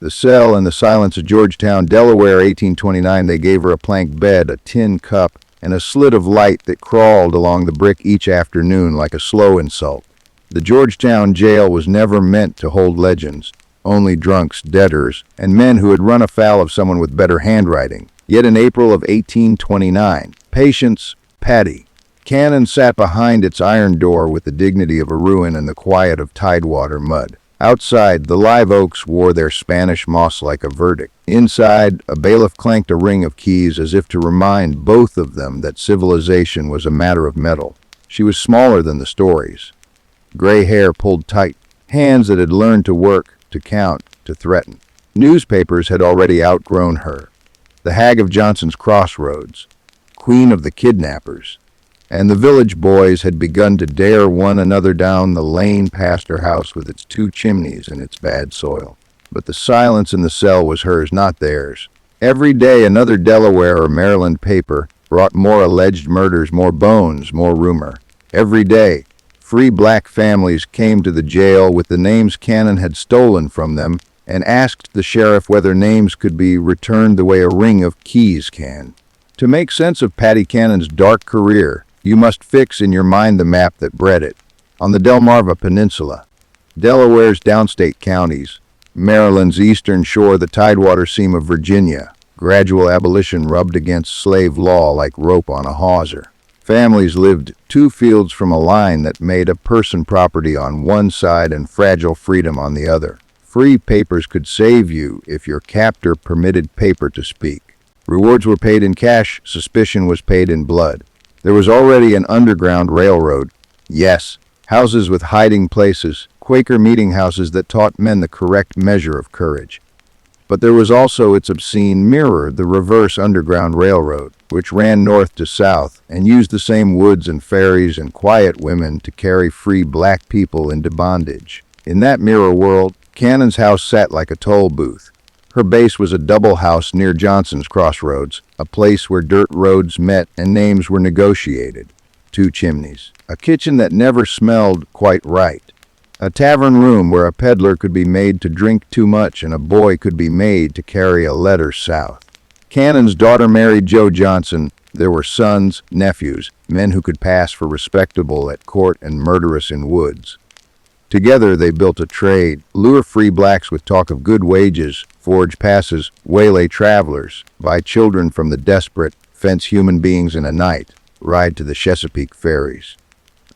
The cell in the silence of Georgetown, Delaware, 1829, they gave her a plank bed, a tin cup, and a slit of light that crawled along the brick each afternoon like a slow insult. The Georgetown jail was never meant to hold legends, only drunks, debtors, and men who had run afoul of someone with better handwriting. Yet in April of 1829, Patience, Patty, Cannon sat behind its iron door with the dignity of a ruin and the quiet of tidewater mud. Outside, the live oaks wore their Spanish moss like a verdict. Inside, a bailiff clanked a ring of keys as if to remind both of them that civilization was a matter of metal. She was smaller than the stories. Gray hair pulled tight, hands that had learned to work, to count, to threaten. Newspapers had already outgrown her. The Hag of Johnson's Crossroads, Queen of the Kidnappers, and the village boys had begun to dare one another down the lane past her house with its 2 chimneys and its bad soil. But the silence in the cell was hers, not theirs. Every day another Delaware or Maryland paper brought more alleged murders, more bones, more rumor. Every day, free black families came to the jail with the names Cannon had stolen from them and asked the sheriff whether names could be returned the way a ring of keys can. To make sense of Patty Cannon's dark career, you must fix in your mind the map that bred it. On the Delmarva Peninsula, Delaware's downstate counties, Maryland's eastern shore, the tidewater seam of Virginia, gradual abolition rubbed against slave law like rope on a hawser. Families lived 2 fields from a line that made a person property on one side and fragile freedom on the other. Free papers could save you if your captor permitted paper to speak. Rewards were paid in cash, suspicion was paid in blood. There was already an underground railroad. Yes, houses with hiding places, Quaker meeting houses that taught men the correct measure of courage. But there was also its obscene mirror, the reverse underground railroad, which ran north to south and used the same woods and ferries and quiet women to carry free black people into bondage. In that mirror world, Cannon's house sat like a toll booth. Her base was a double house near Johnson's Crossroads, a place where dirt roads met and names were negotiated. 2 chimneys, a kitchen that never smelled quite right, a tavern room where a peddler could be made to drink too much and a boy could be made to carry a letter south. Cannon's daughter married Joe Johnson. There were sons, nephews, men who could pass for respectable at court and murderous in woods. Together they built a trade, lure free blacks with talk of good wages, forge passes, waylay travelers, buy children from the desperate, fence human beings in a night, ride to the Chesapeake ferries.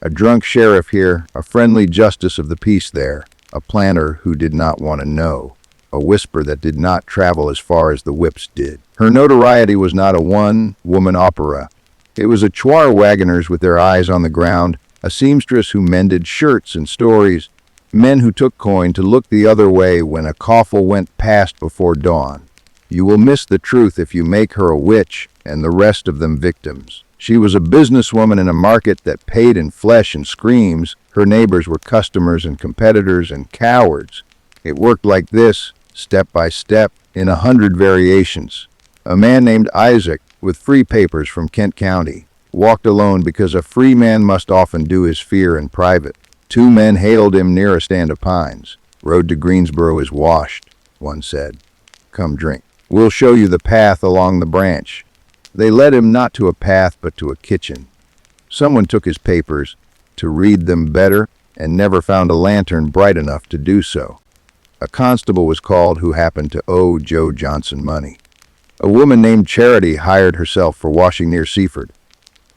A drunk sheriff here, a friendly justice of the peace there, a planter who did not want to know, a whisper that did not travel as far as the whips did. Her notoriety was not a one-woman opera. It was a choir wagoners with their eyes on the ground, a seamstress who mended shirts and stories, men who took coin to look the other way when a coffle went past before dawn. You will miss the truth if you make her a witch and the rest of them victims. She was a businesswoman in a market that paid in flesh and screams. Her neighbors were customers and competitors and cowards. It worked like this, step by step, in 100 variations. A man named Isaac, with free papers from Kent County, walked alone because a free man must often do his fear in private. 2 men hailed him near a stand of pines. "Road to Greensboro is washed," one said. "Come drink. We'll show you the path along the branch." They led him not to a path but to a kitchen. Someone took his papers to read them better and never found a lantern bright enough to do so. A constable was called who happened to owe Joe Johnson money. A woman named Charity hired herself for washing near Seaford.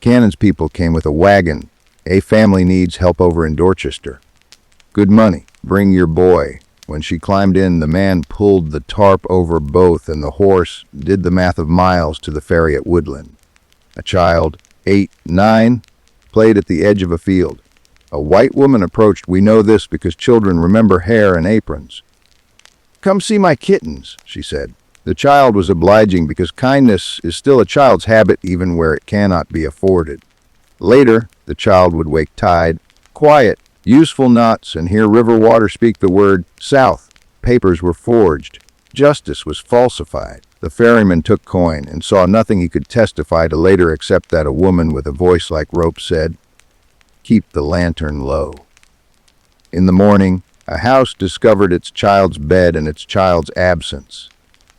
Cannon's people came with a wagon. A family needs help over in Dorchester. Good money. Bring your boy. When she climbed in, the man pulled the tarp over both and the horse did the math of miles to the ferry at Woodland. A child, 8, 9, played at the edge of a field. A white woman approached. "We know this because children remember hair and aprons." "Come see my kittens," she said. The child was obliging because kindness is still a child's habit even where it cannot be afforded. Later, the child would wake tied, quiet, useful knots, and hear river water speak the word south. Papers were forged. Justice was falsified. The ferryman took coin and saw nothing he could testify to later except that a woman with a voice like rope said, "Keep the lantern low." In the morning, A house discovered its child's bed and its child's absence.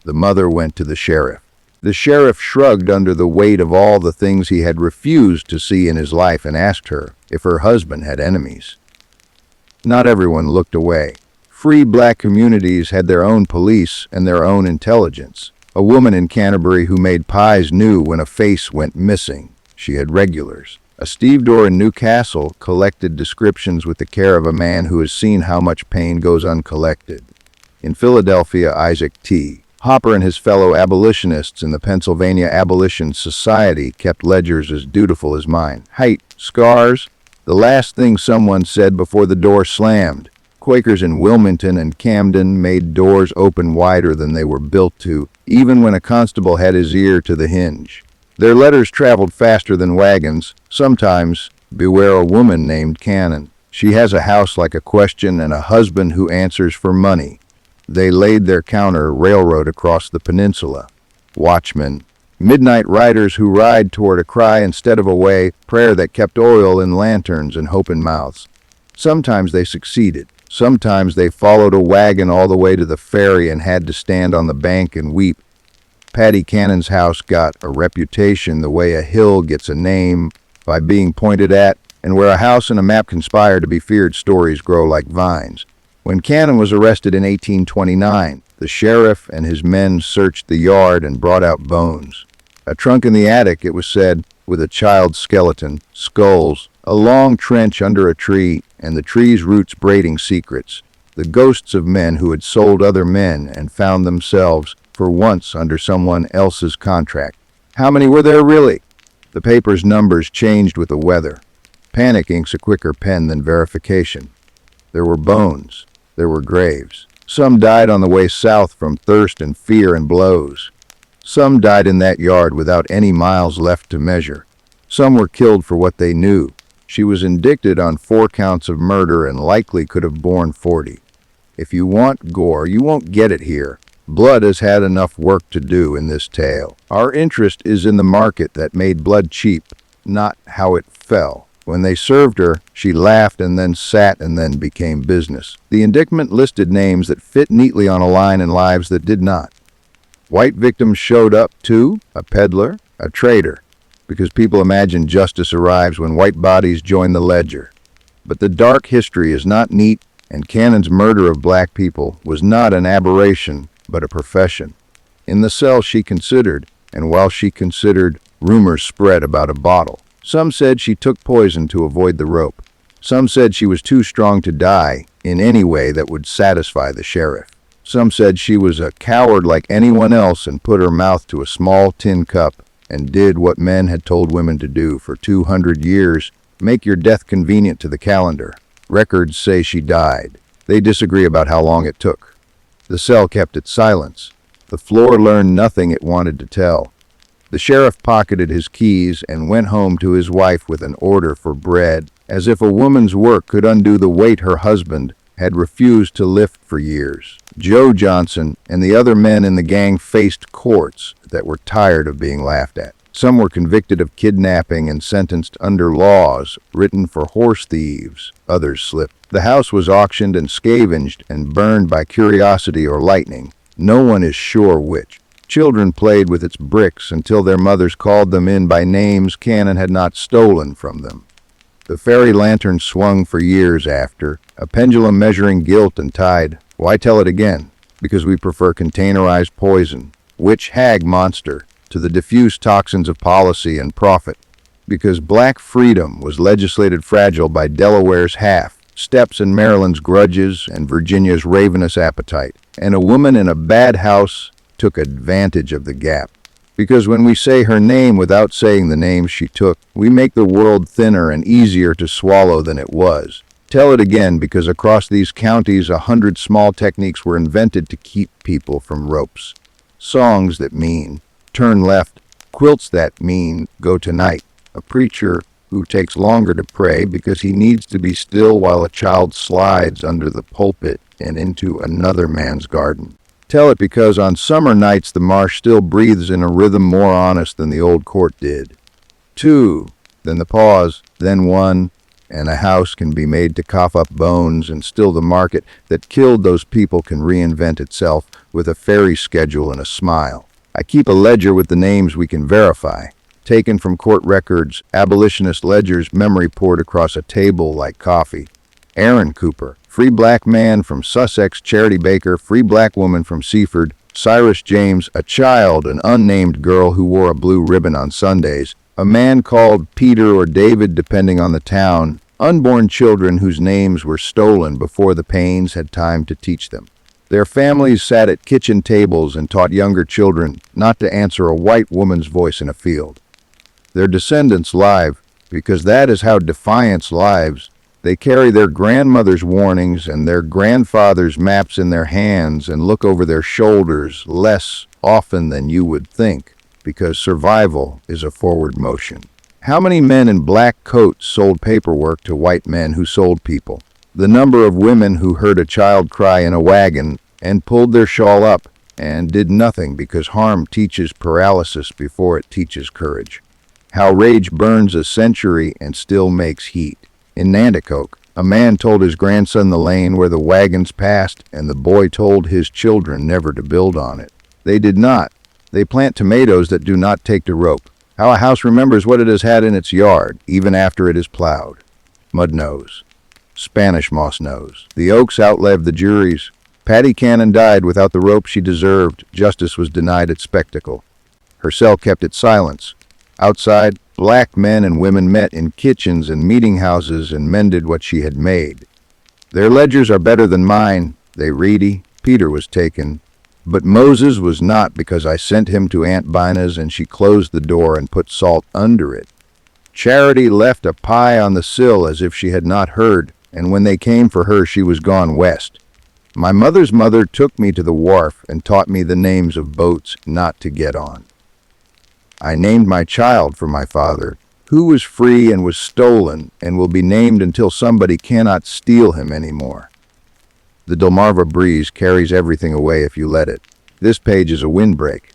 The mother went to the sheriff. The sheriff shrugged under the weight of all the things he had refused to see in his life and asked her if her husband had enemies. Not everyone looked away. Free black communities had their own police and their own intelligence. A woman in Canterbury who made pies knew when a face went missing. She had regulars. A stevedore in Newcastle collected descriptions with the care of a man who has seen how much pain goes uncollected. In Philadelphia, Isaac T. Hopper and his fellow abolitionists in the Pennsylvania Abolition Society kept ledgers as dutiful as mine. Height, scars, the last thing someone said before the door slammed. Quakers in Wilmington and Camden made doors open wider than they were built to, even when a constable had his ear to the hinge. Their letters traveled faster than wagons. Sometimes, beware a woman named Cannon. She has a house like a question and a husband who answers for money. They laid their counter railroad across the peninsula. Watchmen, midnight riders who ride toward a cry instead of away, prayer that kept oil in lanterns and hope in mouths. Sometimes they succeeded. Sometimes they followed a wagon all the way to the ferry and had to stand on the bank and weep. Paddy Cannon's house got a reputation the way a hill gets a name, by being pointed at, and where a house and a map conspire to be feared, stories grow like vines. When Cannon was arrested in 1829, the sheriff and his men searched the yard and brought out bones. A trunk in the attic, it was said, with a child's skeleton, skulls, a long trench under a tree, and the tree's roots braiding secrets. The ghosts of men who had sold other men and found themselves, for once, under someone else's contract. How many were there really? The paper's numbers changed with the weather. Panic inks a quicker pen than verification. There were bones. There were graves. Some died on the way south from thirst and fear and blows. Some died in that yard without any miles left to measure. Some were killed for what they knew. She was indicted on 4 counts of murder and likely could have borne 40. If you want gore, you won't get it here. Blood has had enough work to do in this tale. Our interest is in the market that made blood cheap, not how it fell. When they served her, she laughed and then sat and then became business. The indictment listed names that fit neatly on a line and lives that did not. White victims showed up too, a peddler, a trader, because people imagine justice arrives when white bodies join the ledger. But the dark history is not neat, and Cannon's murder of black people was not an aberration, but a profession. In the cell she considered, and while she considered, rumors spread about a bottle. Some said she took poison to avoid the rope. Some said she was too strong to die in any way that would satisfy the sheriff. Some said she was a coward like anyone else and put her mouth to a small tin cup and did what men had told women to do for 200 years, make your death convenient to the calendar. Records say she died. They disagree about how long it took. The cell kept its silence. The floor learned nothing it wanted to tell. The sheriff pocketed his keys and went home to his wife with an order for bread, as if a woman's work could undo the weight her husband had refused to lift for years. Joe Johnson and the other men in the gang faced courts that were tired of being laughed at. Some were convicted of kidnapping and sentenced under laws written for horse thieves. Others slipped. The house was auctioned and scavenged and burned by curiosity or lightning. No one is sure which. Children played with its bricks until their mothers called them in by names Cannon had not stolen from them. The fairy lantern swung for years after, a pendulum measuring guilt and tide. Why tell it again? Because we prefer containerized poison, witch hag monster, to the diffuse toxins of policy and profit. Because black freedom was legislated fragile by Delaware's half, steps in Maryland's grudges, and Virginia's ravenous appetite. And a woman in a bad house took advantage of the gap. Because when we say her name without saying the name she took, we make the world thinner and easier to swallow than it was. Tell it again, because across these counties 100 small techniques were invented to keep people from ropes. Songs that mean, turn left, quilts that mean, go tonight. A preacher who takes longer to pray because he needs to be still while a child slides under the pulpit and into another man's garden. Tell it because on summer nights the marsh still breathes in a rhythm more honest than the old court did. 2, then the pause, then 1, and a house can be made to cough up bones, and still the market that killed those people can reinvent itself with a fairy schedule and a smile. I keep a ledger with the names we can verify, taken from court records, abolitionist ledgers, memory poured across a table like coffee. Aaron Cooper, free black man from Sussex. Charity Baker, free black woman from Seaford. Cyrus James, a child, an unnamed girl who wore a blue ribbon on Sundays. A man called Peter or David depending on the town. Unborn children whose names were stolen before the Paynes had time to teach them. Their families sat at kitchen tables and taught younger children not to answer a white woman's voice in a field. Their descendants live, because that is how defiance lives. They carry their grandmother's warnings and their grandfather's maps in their hands and look over their shoulders less often than you would think, because survival is a forward motion. How many men in black coats sold paperwork to white men who sold people? The number of women who heard a child cry in a wagon and pulled their shawl up and did nothing because harm teaches paralysis before it teaches courage. How rage burns a century and still makes heat. In Nanticoke, a man told his grandson the lane where the wagons passed, and the boy told his children never to build on it. They did not. They plant tomatoes that do not take to rope. How a house remembers what it has had in its yard, even after it is plowed. Mud knows. Spanish moss knows. The oaks outlived the juries. Patty Cannon died without the rope she deserved. Justice was denied its spectacle. Her cell kept its silence. Outside, black men and women met in kitchens and meeting houses and mended what she had made. Their ledgers are better than mine, they reedy. Peter was taken, but Moses was not, because I sent him to Aunt Bina's and she closed the door and put salt under it. Charity left a pie on the sill as if she had not heard, and when they came for her she was gone west. My mother's mother took me to the wharf and taught me the names of boats not to get on. I named my child for my father, who was free and was stolen and will be named until somebody cannot steal him anymore. The Delmarva breeze carries everything away if you let it. This page is a windbreak.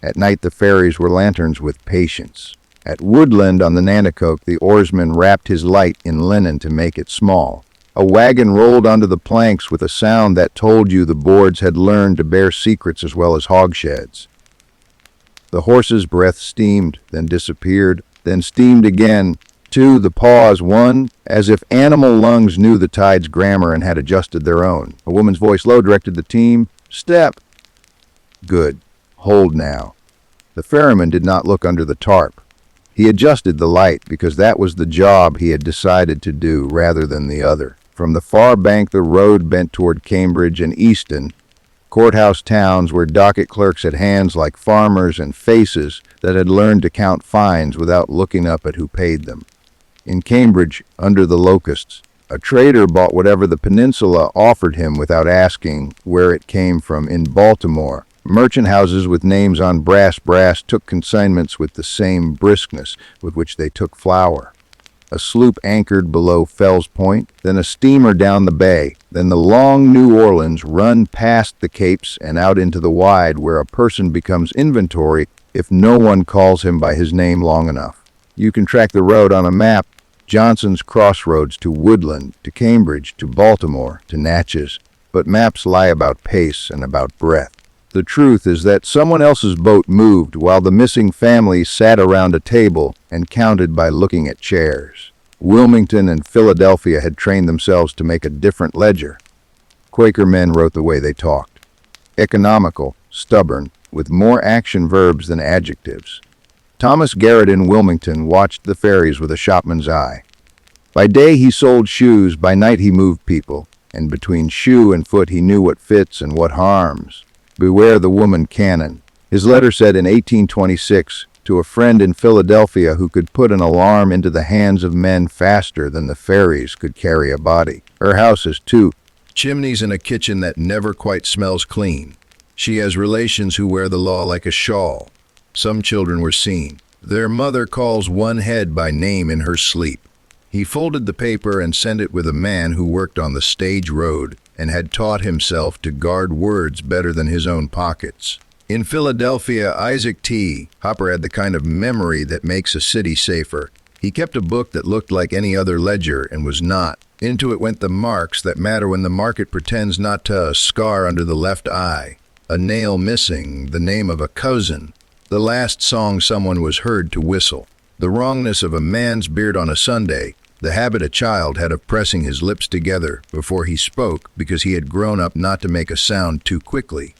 At night the ferries were lanterns with patience. At Woodland on the Nanticoke the oarsman wrapped his light in linen to make it small. A wagon rolled onto the planks with a sound that told you the boards had learned to bear secrets as well as hogsheads. The horse's breath steamed, then disappeared, then steamed again. 2, the pause. 1, as if animal lungs knew the tide's grammar and had adjusted their own. A woman's voice low directed the team. Step. Good. Hold now. The ferryman did not look under the tarp. He adjusted the light because that was the job he had decided to do rather than the other. From the far bank the road bent toward Cambridge and Easton, courthouse towns where docket clerks had hands like farmers and faces that had learned to count fines without looking up at who paid them. In Cambridge, under the locusts, a trader bought whatever the peninsula offered him without asking where it came from. In Baltimore, merchant houses with names on brass took consignments with the same briskness with which they took flour. A sloop anchored below Fells Point, then a steamer down the bay, then the long New Orleans run past the capes and out into the wide where a person becomes inventory if no one calls him by his name long enough. You can track the road on a map. Johnson's Crossroads to Woodland, to Cambridge, to Baltimore, to Natchez, but maps lie about pace and about breath. The truth is that someone else's boat moved while the missing family sat around a table and counted by looking at chairs. Wilmington and Philadelphia had trained themselves to make a different ledger. Quaker men wrote the way they talked. Economical, stubborn, with more action verbs than adjectives. Thomas Garrett in Wilmington watched the ferries with a shopman's eye. By day he sold shoes, by night he moved people, and between shoe and foot he knew what fits and what harms. Beware the woman Cannon. His letter said in 1826, to a friend in Philadelphia who could put an alarm into the hands of men faster than the ferries could carry a body. Her house has 2 chimneys and a kitchen that never quite smells clean. She has relations who wear the law like a shawl. Some children were seen. Their mother calls one head by name in her sleep. He folded the paper and sent it with a man who worked on the stage road and had taught himself to guard words better than his own pockets. In Philadelphia, Isaac T. Hopper had the kind of memory that makes a city safer. He kept a book that looked like any other ledger and was not. Into it went the marks that matter when the market pretends not to: a scar under the left eye, a nail missing, the name of a cousin, the last song someone was heard to whistle, the wrongness of a man's beard on a Sunday, the habit a child had of pressing his lips together before he spoke because he had grown up not to make a sound too quickly.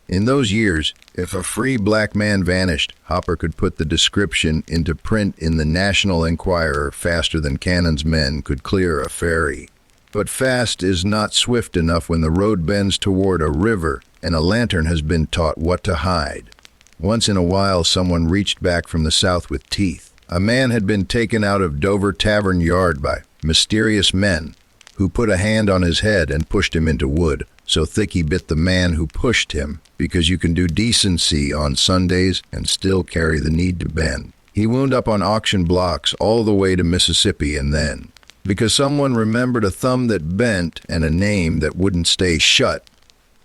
In those years, if a free black man vanished, Hopper could put the description into print in the National Enquirer faster than Cannon's men could clear a ferry. But fast is not swift enough when the road bends toward a river and a lantern has been taught what to hide. Once in a while, someone reached back from the south with teeth. A man had been taken out of Dover Tavern yard by mysterious men who put a hand on his head and pushed him into wood, so thick he bit the man who pushed him, because you can do decency on Sundays and still carry the need to bend. He wound up on auction blocks all the way to Mississippi, and then, because someone remembered a thumb that bent and a name that wouldn't stay shut,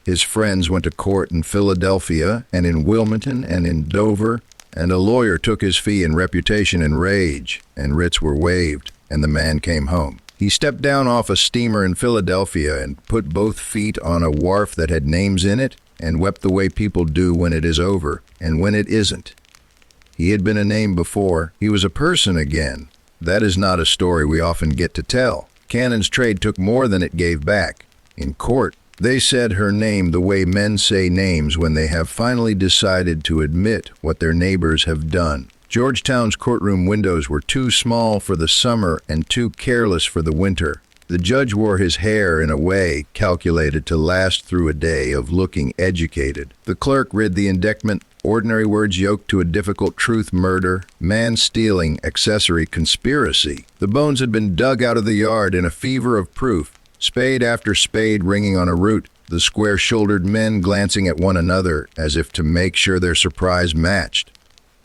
his friends went to court in Philadelphia and in Wilmington and in Dover, and a lawyer took his fee in reputation and rage, and writs were waived, and the man came home. He stepped down off a steamer in Philadelphia and put both feet on a wharf that had names in it and wept the way people do when it is over and when it isn't. He had been a name before. He was a person again. That is not a story we often get to tell. Cannon's trade took more than it gave back. In court, they said her name the way men say names when they have finally decided to admit what their neighbors have done. Georgetown's courtroom windows were too small for the summer and too careless for the winter. The judge wore his hair in a way calculated to last through a day of looking educated. The clerk read the indictment, ordinary words yoked to a difficult truth: murder, man-stealing, accessory, conspiracy. The bones had been dug out of the yard in a fever of proof, spade after spade ringing on a root, the square-shouldered men glancing at one another as if to make sure their surprise matched.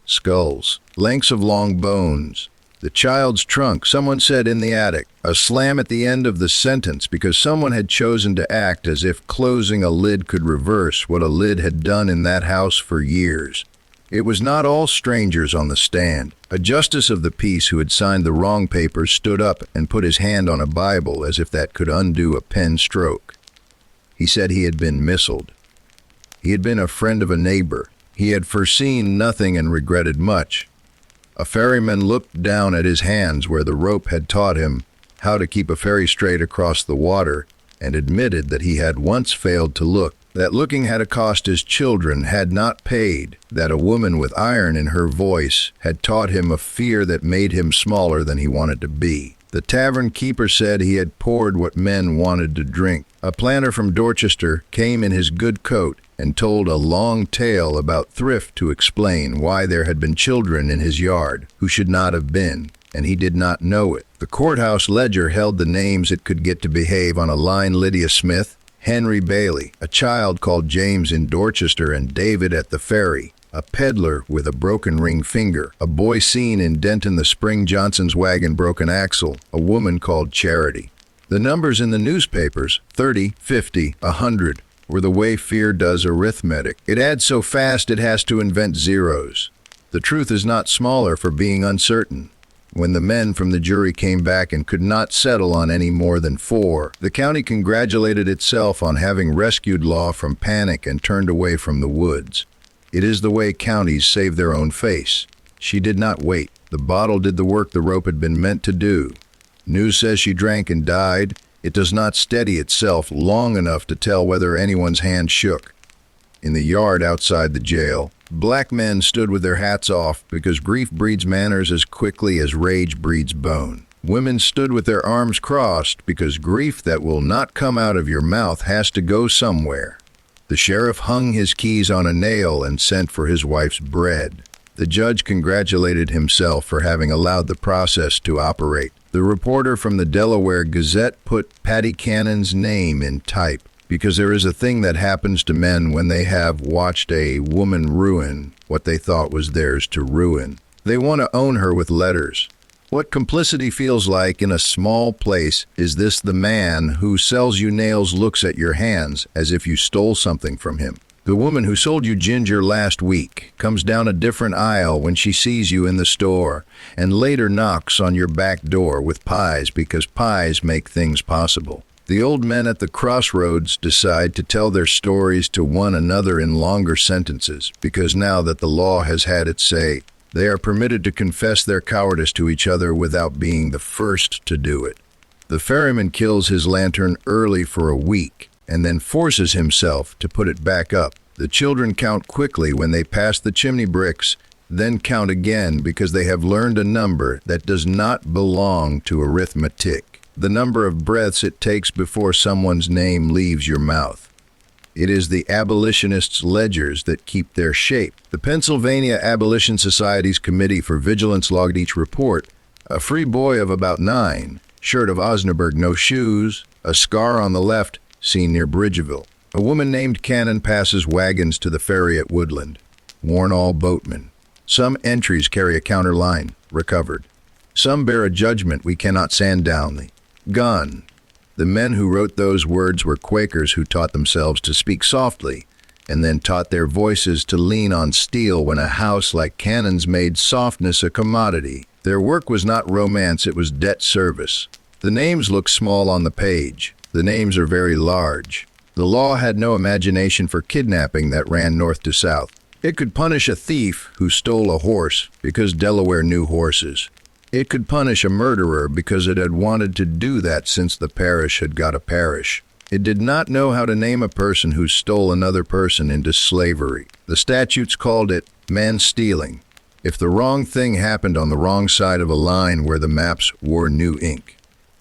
Skulls, lengths of long bones, the child's trunk, someone said, in the attic. A slam at the end of the sentence because someone had chosen to act as if closing a lid could reverse what a lid had done in that house for years. It was not all strangers on the stand. A justice of the peace who had signed the wrong papers stood up and put his hand on a Bible as if that could undo a pen stroke. He said he had been missiled. He had been a friend of a neighbor. He had foreseen nothing and regretted much. A ferryman looked down at his hands where the rope had taught him how to keep a ferry straight across the water and admitted that he had once failed to look, that looking had a cost his children had not paid, that a woman with iron in her voice had taught him a fear that made him smaller than he wanted to be. The tavern keeper said he had poured what men wanted to drink. A planter from Dorchester came in his good coat and told a long tale about thrift to explain why there had been children in his yard who should not have been, and he did not know it. The courthouse ledger held the names it could get to behave on a line: Lydia Smith, Henry Bailey, a child called James in Dorchester, and David at the ferry, a peddler with a broken ring finger, a boy seen in Denton, the Spring Johnson's wagon broken axle, a woman called Charity. The numbers in the newspapers, 30, 50, 100, were the way fear does arithmetic. It adds so fast it has to invent zeros. The truth is not smaller for being uncertain. When the men from the jury came back and could not settle on any more than 4, the county congratulated itself on having rescued law from panic and turned away from the woods. It is the way counties save their own face. She did not wait. The bottle did the work the rope had been meant to do. News says she drank and died. It does not steady itself long enough to tell whether anyone's hand shook. In the yard outside the jail, black men stood with their hats off because grief breeds manners as quickly as rage breeds bone. Women stood with their arms crossed because grief that will not come out of your mouth has to go somewhere. The sheriff hung his keys on a nail and sent for his wife's bread. The judge congratulated himself for having allowed the process to operate. The reporter from the Delaware Gazette put Patty Cannon's name in type, because there is a thing that happens to men when they have watched a woman ruin what they thought was theirs to ruin. They want to own her with letters. What complicity feels like in a small place is this: the man who sells you nails looks at your hands as if you stole something from him. The woman who sold you ginger last week comes down a different aisle when she sees you in the store, and later knocks on your back door with pies because pies make things possible. The old men at the crossroads decide to tell their stories to one another in longer sentences because now that the law has had its say, they are permitted to confess their cowardice to each other without being the first to do it. The ferryman kills his lantern early for a week and then forces himself to put it back up. The children count quickly when they pass the chimney bricks, then count again because they have learned a number that does not belong to arithmetic. The number of breaths it takes before someone's name leaves your mouth. It is the abolitionists' ledgers that keep their shape. The Pennsylvania Abolition Society's Committee for Vigilance logged each report. A free boy of about 9, shirt of Osnaburg, no shoes, a scar on the left, seen near Bridgeville. A woman named Cannon passes wagons to the ferry at Woodland. Worn all boatmen. Some entries carry a counter line, recovered. Some bear a judgment we cannot sand down the gun. The men who wrote those words were Quakers who taught themselves to speak softly, and then taught their voices to lean on steel when a house like Cannon's made softness a commodity. Their work was not romance, it was debt service. The names look small on the page. The names are very large. The law had no imagination for kidnapping that ran north to south. It could punish a thief who stole a horse because Delaware knew horses. It could punish a murderer because it had wanted to do that since the parish had got a parish. It did not know how to name a person who stole another person into slavery. The statutes called it man-stealing. If the wrong thing happened on the wrong side of a line where the maps wore new ink.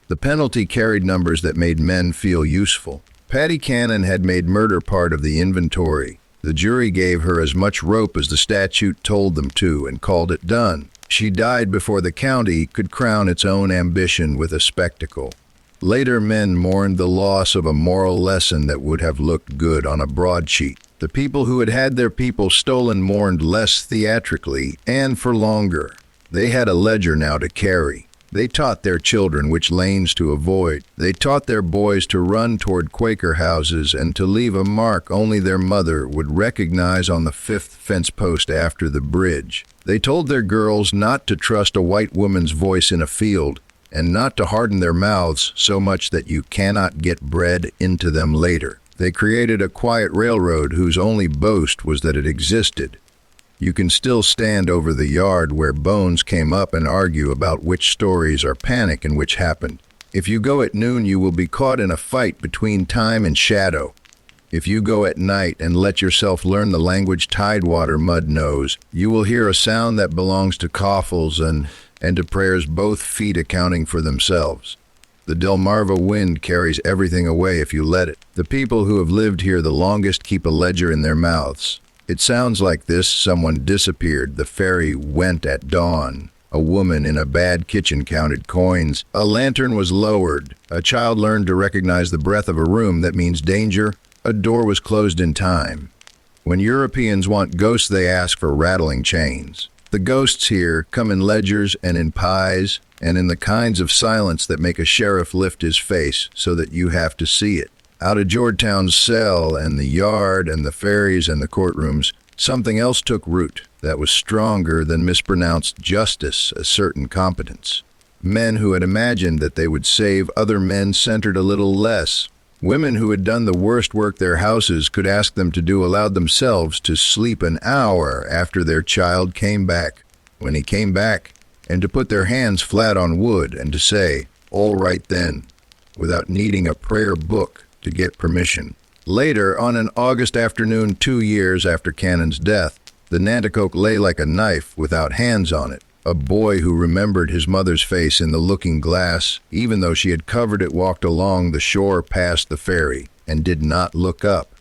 The penalty carried numbers that made men feel useful. Patty Cannon had made murder part of the inventory. The jury gave her as much rope as the statute told them to and called it done. She died before the county could crown its own ambition with a spectacle. Later men mourned the loss of a moral lesson that would have looked good on a broadsheet. The people who had had their people stolen mourned less theatrically and for longer. They had a ledger now to carry. They taught their children which lanes to avoid. They taught their boys to run toward Quaker houses and to leave a mark only their mother would recognize on the 5th fence post after the bridge. They told their girls not to trust a white woman's voice in a field and not to harden their mouths so much that you cannot get bread into them later. They created a quiet railroad whose only boast was that it existed. You can still stand over the yard where bones came up and argue about which stories are panic and which happened. If you go at noon, you will be caught in a fight between time and shadow. If you go at night and let yourself learn the language Tidewater Mud knows, you will hear a sound that belongs to coffles and to prayers, both feet accounting for themselves. The Delmarva wind carries everything away if you let it. The people who have lived here the longest keep a ledger in their mouths. It sounds like this: someone disappeared, the ferry went at dawn. A woman in a bad kitchen counted coins. A lantern was lowered. A child learned to recognize the breath of a room that means danger. A door was closed in time. When Europeans want ghosts, they ask for rattling chains. The ghosts here come in ledgers and in pies and in the kinds of silence that make a sheriff lift his face so that you have to see it. Out of Georgetown's cell and the yard and the ferries and the courtrooms, something else took root that was stronger than mispronounced justice, a certain competence. Men who had imagined that they would save other men centered a little less. Women who had done the worst work their houses could ask them to do allowed themselves to sleep an hour after their child came back, when he came back, and to put their hands flat on wood and to say, "All right then," without needing a prayer book to get permission. Later, on an August afternoon 2 years after Cannon's death, the Nanticoke lay like a knife without hands on it. A boy who remembered his mother's face in the looking glass, even though she had covered it, walked along the shore past the ferry and did not look up.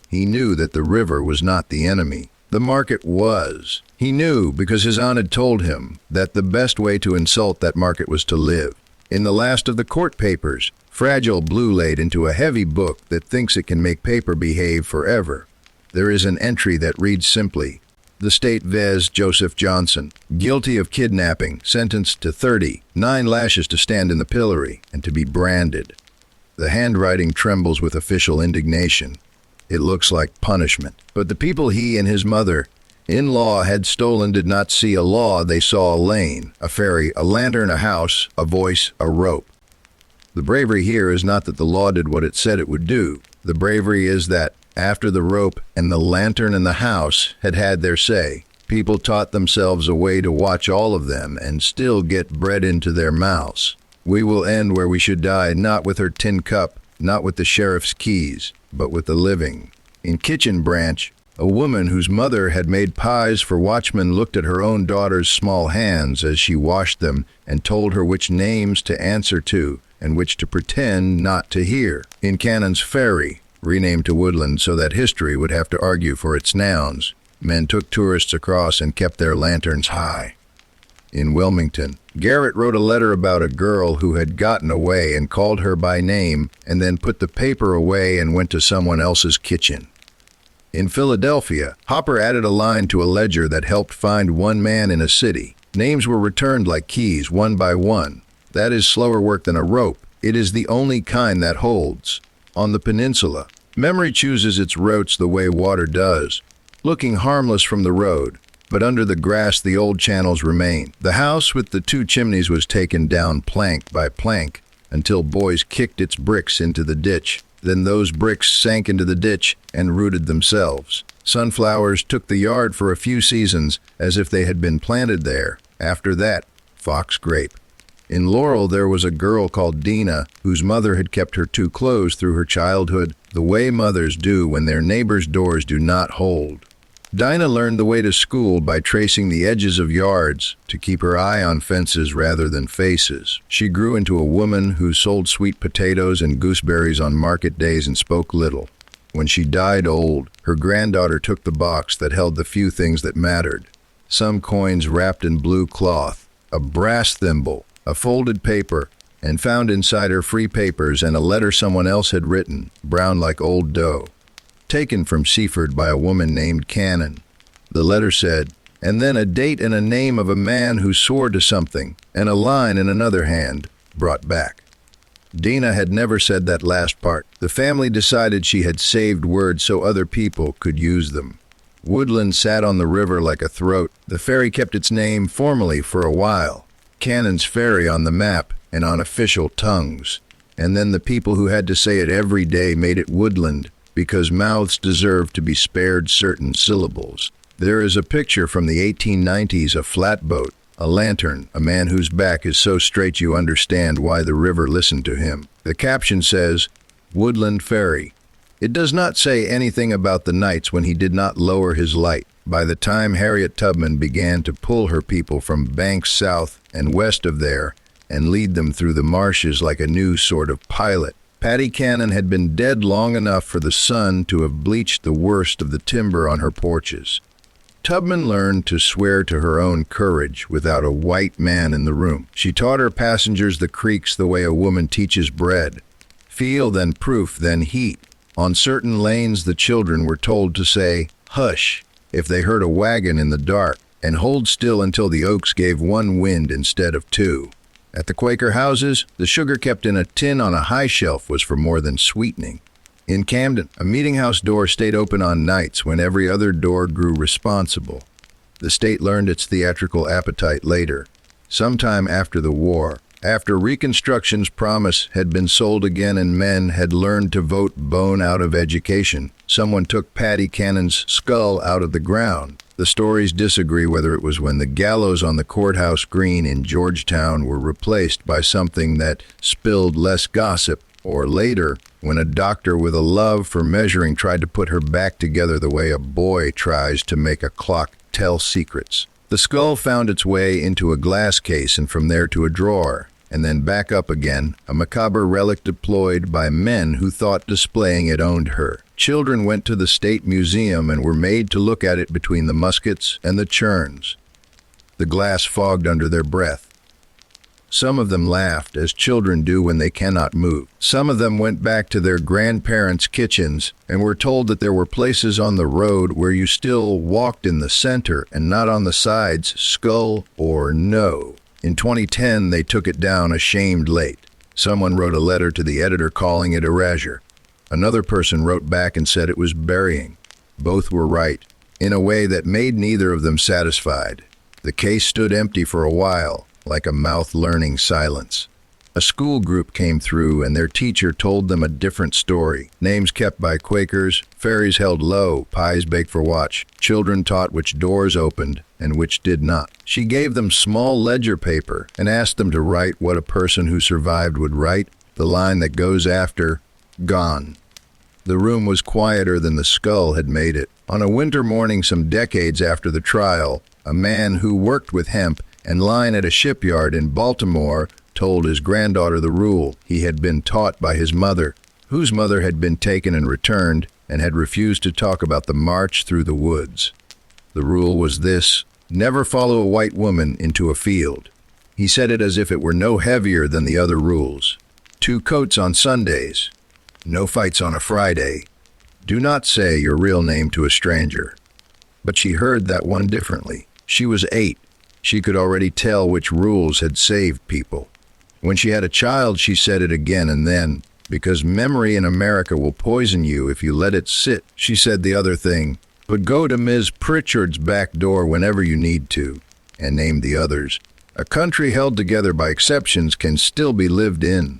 He knew that the river was not the enemy. The market was. He knew because his aunt had told him that the best way to insult that market was to live. In the last of the court papers, fragile blue laid into a heavy book that thinks it can make paper behave forever, there is an entry that reads simply, "The State Vez Joseph Johnson, guilty of kidnapping, sentenced to 39 lashes to stand in the pillory and to be branded." The handwriting trembles with official indignation. It looks like punishment. But the people he and his mother-in-law had stolen did not see a law. They saw a lane, a ferry, a lantern, a house, a voice, a rope. The bravery here is not that the law did what it said it would do. The bravery is that after the rope and the lantern and the house had had their say, people taught themselves a way to watch all of them and still get bread into their mouths. We will end where we should die, not with her tin cup, not with the sheriff's keys, but with the living. In Kitchen Branch, a woman whose mother had made pies for watchmen looked at her own daughter's small hands as she washed them and told her which names to answer to and which to pretend not to hear. In Cannon's Ferry, renamed to Woodland so that history would have to argue for its nouns, men took tourists across and kept their lanterns high. In Wilmington, Garrett wrote a letter about a girl who had gotten away and called her by name and then put the paper away and went to someone else's kitchen. In Philadelphia, Hopper added a line to a ledger that helped find one man in a city. Names were returned like keys, one by one. That is slower work than a rope. It is the only kind that holds. On the peninsula, memory chooses its routes the way water does, looking harmless from the road, but under the grass the old channels remain. The house with the 2 chimneys was taken down plank by plank until boys kicked its bricks into the ditch. Then those bricks sank into the ditch and rooted themselves. Sunflowers took the yard for a few seasons as if they had been planted there. After that, fox grape. In Laurel there was a girl called Dina whose mother had kept her 2 clothes through her childhood, the way mothers do when their neighbors' doors do not hold. Dinah learned the way to school by tracing the edges of yards to keep her eye on fences rather than faces. She grew into a woman who sold sweet potatoes and gooseberries on market days and spoke little. When she died old, her granddaughter took the box that held the few things that mattered. Some coins wrapped in blue cloth, a brass thimble, a folded paper, and found inside her free papers and a letter someone else had written, brown like old dough, taken from Seaford by a woman named Cannon. The letter said, and then a date and a name of a man who swore to something, and a line in another hand, brought back. Dina had never said that last part. The family decided she had saved words so other people could use them. Woodland sat on the river like a throat. The ferry kept its name formally for a while. Cannon's Ferry on the map and on official tongues. And then the people who had to say it every day made it Woodland, because mouths deserve to be spared certain syllables. There is a picture from the 1890s, a flatboat, a lantern, a man whose back is so straight you understand why the river listened to him. The caption says, Woodland Ferry. It does not say anything about the nights when he did not lower his light. By the time Harriet Tubman began to pull her people from banks south and west of there and lead them through the marshes like a new sort of pilot, Patty Cannon had been dead long enough for the sun to have bleached the worst of the timber on her porches. Tubman learned to swear to her own courage without a white man in the room. She taught her passengers the creeks the way a woman teaches bread. Feel, then proof, then heat. On certain lanes the children were told to say, hush, if they heard a wagon in the dark, and hold still until the oaks gave 1 wind instead of 2. At the Quaker houses, the sugar kept in a tin on a high shelf was for more than sweetening. In Camden, a meeting house door stayed open on nights when every other door grew responsible. The state learned its theatrical appetite later, sometime after the war, after Reconstruction's promise had been sold again and men had learned to vote bone out of education. Someone took Patty Cannon's skull out of the ground. The stories disagree whether it was when the gallows on the courthouse green in Georgetown were replaced by something that spilled less gossip, or later, when a doctor with a love for measuring tried to put her back together the way a boy tries to make a clock tell secrets. The skull found its way into a glass case and from there to a drawer, and then back up again, a macabre relic deployed by men who thought displaying it owned her. Children went to the State Museum and were made to look at it between the muskets and the churns. The glass fogged under their breath. Some of them laughed, as children do when they cannot move. Some of them went back to their grandparents' kitchens and were told that there were places on the road where you still walked in the center and not on the sides, skull or no. In 2010, they took it down ashamed late. Someone wrote a letter to the editor calling it erasure. Another person wrote back and said it was burying. Both were right, in a way that made neither of them satisfied. The case stood empty for a while, like a mouth-learning silence. A school group came through and their teacher told them a different story. Names kept by Quakers, fairies held low, pies baked for watch. Children taught which doors opened and which did not. She gave them small ledger paper and asked them to write what a person who survived would write, the line that goes after, "Gone." The room was quieter than the skull had made it. On a winter morning some decades after the trial, a man who worked with hemp and line at a shipyard in Baltimore told his granddaughter the rule he had been taught by his mother, whose mother had been taken and returned and had refused to talk about the march through the woods. The rule was this: never follow a white woman into a field. He said it as if it were no heavier than the other rules. 2 coats on Sundays. No fights on a Friday. Do not say your real name to a stranger. But she heard that one differently. She was 8. She could already tell which rules had saved people. When she had a child, she said it again and then, because memory in America will poison you if you let it sit. She said the other thing, but go to Ms. Pritchard's back door whenever you need to, and named the others. A country held together by exceptions can still be lived in.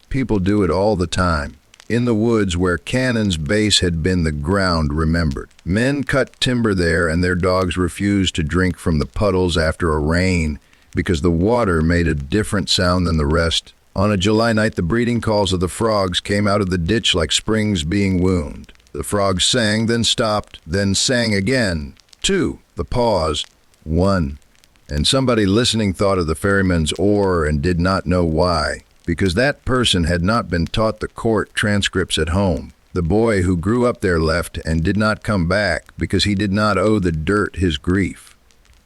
People do it all the time. In the woods where Cannon's base had been, the ground remembered. Men cut timber there and their dogs refused to drink from the puddles after a rain because the water made a different sound than the rest. On a July night, the breeding calls of the frogs came out of the ditch like springs being wound. The frogs sang, then stopped, then sang again. 2. The pause. 1. And somebody listening thought of the ferryman's oar and did not know why, because that person had not been taught the court transcripts at home. The boy who grew up there left and did not come back because he did not owe the dirt his grief.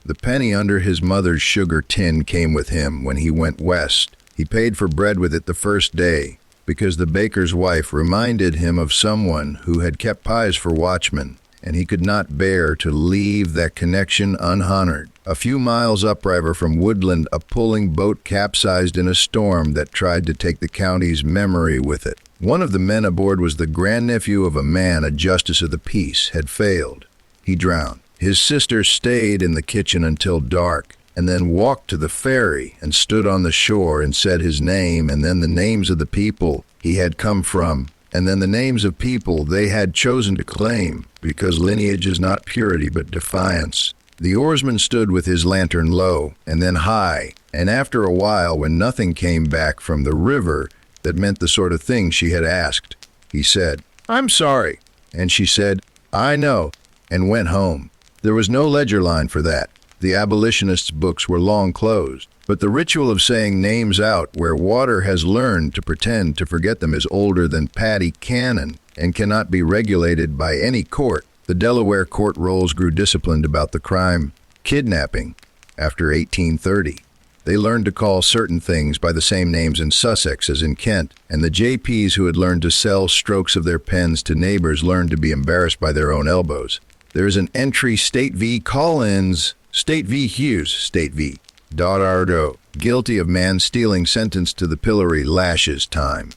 The penny under his mother's sugar tin came with him when he went west. He paid for bread with it the first day because the baker's wife reminded him of someone who had kept pies for watchmen, and he could not bear to leave that connection unhonored. A few miles upriver from Woodland, a pulling boat capsized in a storm that tried to take the county's memory with it. One of the men aboard was the grandnephew of a man a justice of the peace had failed. He drowned. His sister stayed in the kitchen until dark, and then walked to the ferry and stood on the shore and said his name and then the names of the people he had come from, and then the names of people they had chosen to claim, because lineage is not purity but defiance. The oarsman stood with his lantern low and then high, and after a while, when nothing came back from the river that meant the sort of thing she had asked, he said, "I'm sorry." And she said, "I know," and went home. There was no ledger line for that. The abolitionists' books were long closed. But the ritual of saying names out where water has learned to pretend to forget them is older than Paddy Cannon and cannot be regulated by any court. The Delaware court rolls grew disciplined about the crime, kidnapping, after 1830. They learned to call certain things by the same names in Sussex as in Kent, and the JPs who had learned to sell strokes of their pens to neighbors learned to be embarrassed by their own elbows. There is an entry: State v. Collins, State v. Hughes, State v. Dodardo, guilty of man stealing, sentenced to the pillory, lashes time.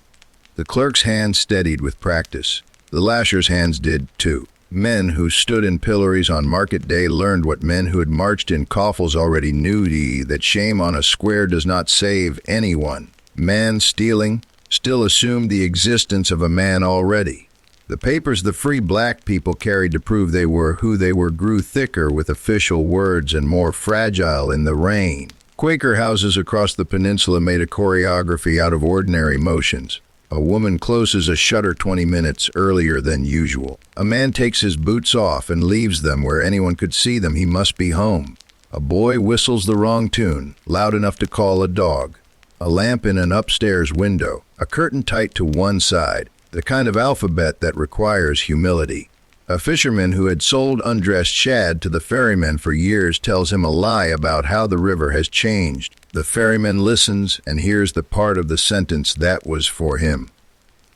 The clerk's hand steadied with practice. The lasher's hands did too. Men who stood in pillories on market day learned what men who had marched in coffles already knew, that shame on a square does not save anyone. Man stealing still assumed the existence of a man already. The papers the free black people carried to prove they were who they were grew thicker with official words and more fragile in the rain. Quaker houses across the peninsula made a choreography out of ordinary motions. A woman closes a shutter 20 minutes earlier than usual. A man takes his boots off and leaves them where anyone could see them. He must be home. A boy whistles the wrong tune, loud enough to call a dog. A lamp in an upstairs window, a curtain tight to one side, the kind of alphabet that requires humility. A fisherman who had sold undressed shad to the ferryman for years tells him a lie about how the river has changed. The ferryman listens and hears the part of the sentence that was for him.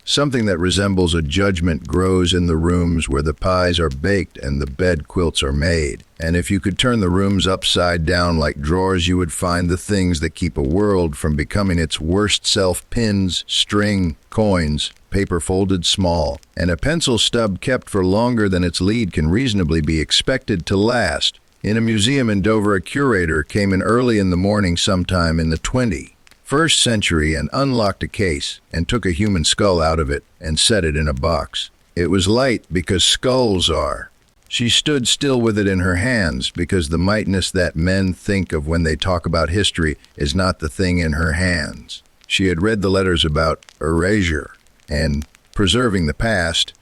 Something that resembles a judgment grows in the rooms where the pies are baked and the bed quilts are made. And if you could turn the rooms upside down like drawers, you would find the things that keep a world from becoming its worst self: pins, string, coins, paper folded small, and a pencil stub kept for longer than its lead can reasonably be expected to last. In a museum in Dover, a curator came in early in the morning sometime in the 21st century and unlocked a case and took a human skull out of it and set it in a box. It was light because skulls are. She stood still with it in her hands because the mightiness that men think of when they talk about history is not the thing in her hands. She had read the letters about erasure and preserving the past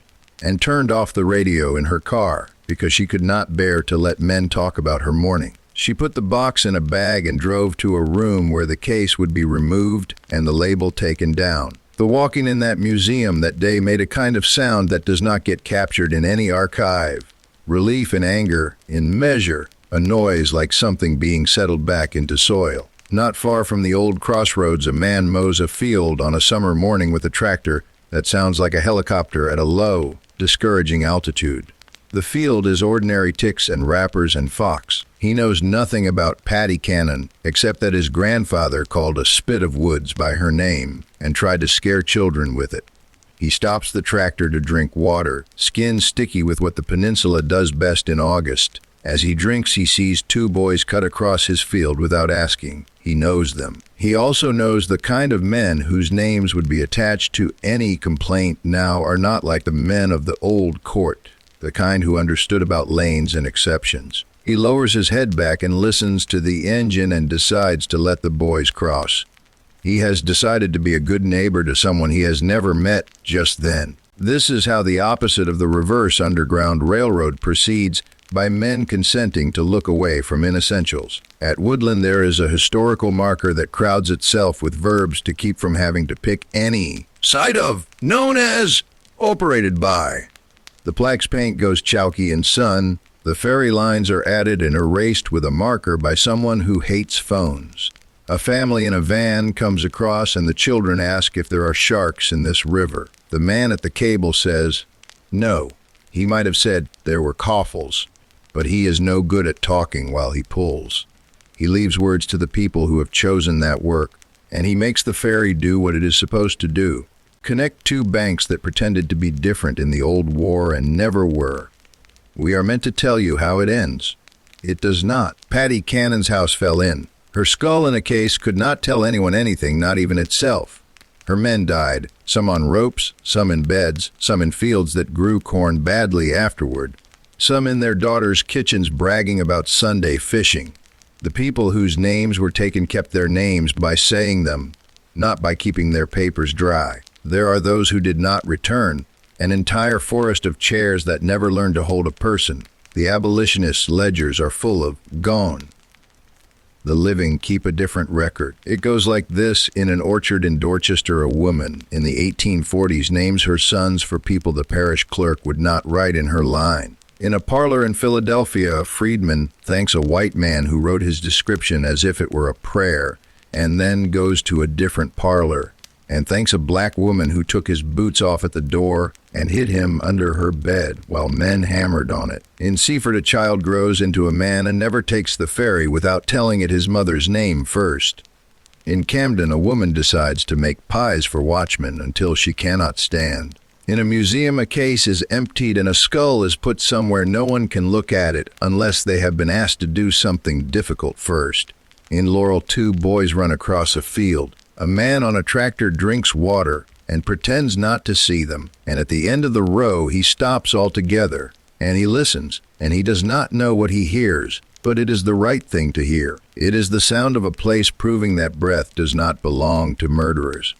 and turned off the radio in her car because she could not bear to let men talk about her mourning. She put the box in a bag and drove to a room where the case would be removed and the label taken down. The walking in that museum that day made a kind of sound that does not get captured in any archive. Relief and anger in measure, a noise like something being settled back into soil. Not far from the old crossroads, a man mows a field on a summer morning with a tractor that sounds like a helicopter at a low, discouraging altitude. The field is ordinary ticks and rappers and fox. He knows nothing about Patty Cannon, except that his grandfather called a spit of woods by her name and tried to scare children with it. He stops the tractor to drink water, skin sticky with what the peninsula does best in August. As he drinks, he sees two boys cut across his field without asking. He knows them. He also knows the kind of men whose names would be attached to any complaint now are not like the men of the old court, the kind who understood about lanes and exceptions. He lowers his head back and listens to the engine and decides to let the boys cross. He has decided to be a good neighbor to someone he has never met just then. This is how the opposite of the reverse Underground Railroad proceeds, by men consenting to look away from inessentials. At Woodland there is a historical marker that crowds itself with verbs to keep from having to pick any side of, known as operated by. The plaque's paint goes chalky in sun. The ferry lines are added and erased with a marker by someone who hates phones. A family in a van comes across and the children ask if there are sharks in this river. The man at the cable says, no. He might have said there were coffles, but he is no good at talking while he pulls. He leaves words to the people who have chosen that work, and he makes the ferry do what it is supposed to do. Connect two banks that pretended to be different in the old war and never were. We are meant to tell you how it ends. It does not. Patty Cannon's house fell in. Her skull in a case could not tell anyone anything, not even itself. Her men died, some on ropes, some in beds, some in fields that grew corn badly afterward, some in their daughters' kitchens bragging about Sunday fishing. The people whose names were taken kept their names by saying them, not by keeping their papers dry. There are those who did not return, an entire forest of chairs that never learned to hold a person. The abolitionists' ledgers are full of gone. The living keep a different record. It goes like this: in an orchard in Dorchester, a woman in the 1840s names her sons for people the parish clerk would not write in her line. In a parlor in Philadelphia, a freedman thanks a white man who wrote his description as if it were a prayer, and then goes to a different parlor and thanks a black woman who took his boots off at the door and hid him under her bed while men hammered on it. In Seaford, a child grows into a man and never takes the ferry without telling it his mother's name first. In Camden, a woman decides to make pies for watchmen until she cannot stand. In a museum, a case is emptied and a skull is put somewhere no one can look at it unless they have been asked to do something difficult first. In Laurel, two boys run across a field. A man on a tractor drinks water and pretends not to see them, and at the end of the row he stops altogether, and he listens, and he does not know what he hears, but it is the right thing to hear. It is the sound of a place proving that breath does not belong to murderers.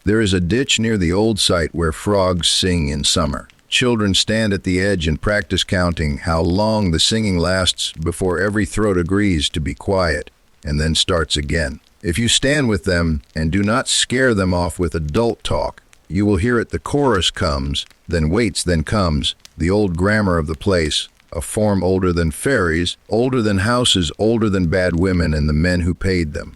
There is a ditch near the old site where frogs sing in summer. Children stand at the edge and practice counting how long the singing lasts before every throat agrees to be quiet, and then starts again. If you stand with them and do not scare them off with adult talk, you will hear it. The chorus comes, then waits, then comes, the old grammar of the place, a form older than ferries, older than houses, older than bad women and the men who paid them.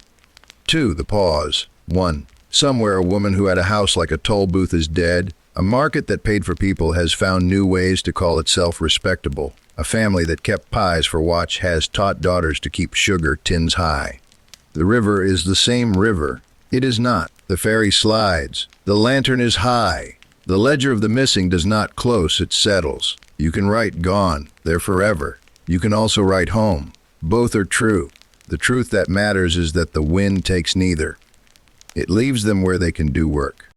2. The pause. 1. Somewhere a woman who had a house like a toll booth is dead. A market that paid for people has found new ways to call itself respectable. A family that kept pies for watch has taught daughters to keep sugar tins high. The river is the same river. It is not. The ferry slides. The lantern is high. The ledger of the missing does not close, it settles. You can write gone, they're forever. You can also write home. Both are true. The truth that matters is that the wind takes neither. It leaves them where they can do work.